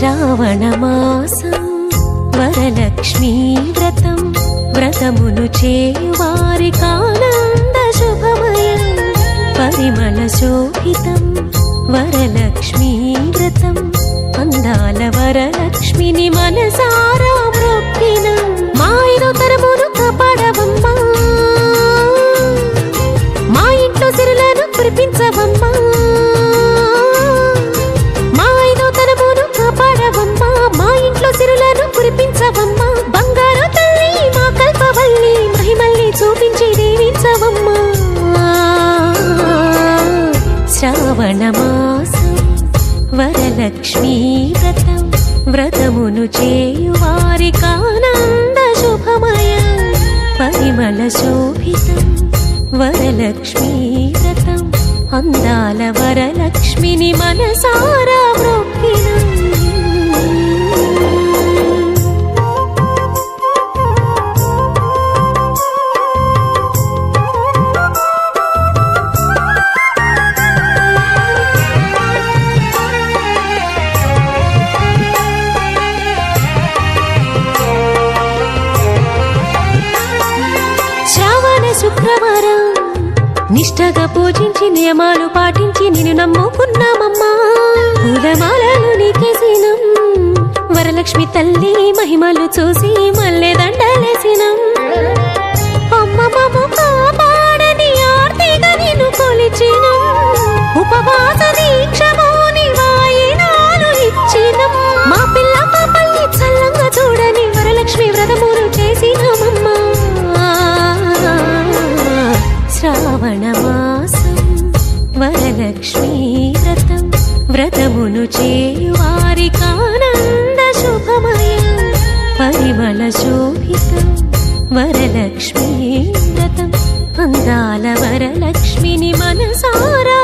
శ్రావణమాసం వరలక్ష్మీ వ్రతం వ్రతమును చేయువారికానంద శుభమయం పరిమళ శోభితం వరలక్ష్మీ వ్రతం అందాల వరలక్ష్మిని మనసారా మొక్కిన మా ఐదో తరమును కాపాడవమ్మా, మా ఇంట్లో సిరులను కురిపించవమ్మా, మా ఐదో తరమును కాపాడవమ్మా, మా ఇంట్లో సిరులను కురిపించవమ్మా, బంగారు తల్లి మా కల్పవల్లి మహిమల్ని చూపించి దీవించవమ్మా. శ్రావణమాసం వరలక్ష్మీ వ్రతం వ్రతమును చేయువారికానంద శుభమయం పరిమళ శోభితం వరలక్ష్మీ వ్రతం అందాల వరలక్ష్మిని మనసారా మొక్కిన శుక్రవారం నిష్టగా పూజించి నియమాలు పాటించి నిన్ను నమ్ముకున్నామమ్మా, పూలమాలలు నీకేసినం వరలక్ష్మి తల్లి మహిమలు చూసి మల్లె దండలేసినం. అమ్మ మమ్ము కాపాడని ఆర్తిగా నిన్ను కొలిచినం, ఉపవాస దీక్షమోని వాయినాలు ఇచ్చినం, మా పిల్ల పాపల్ని చల్లంగా చూడని వరలక్ష్మి వ్రతమును చేసినమమ్మా. శ్రావణమాసం వరలక్ష్మీ వ్రతం వ్రతమును చేయువారికానంద శుభమయం పరిమళ శోభితం వరలక్ష్మీ వ్రతం అందాల వరలక్ష్మిని మనసారా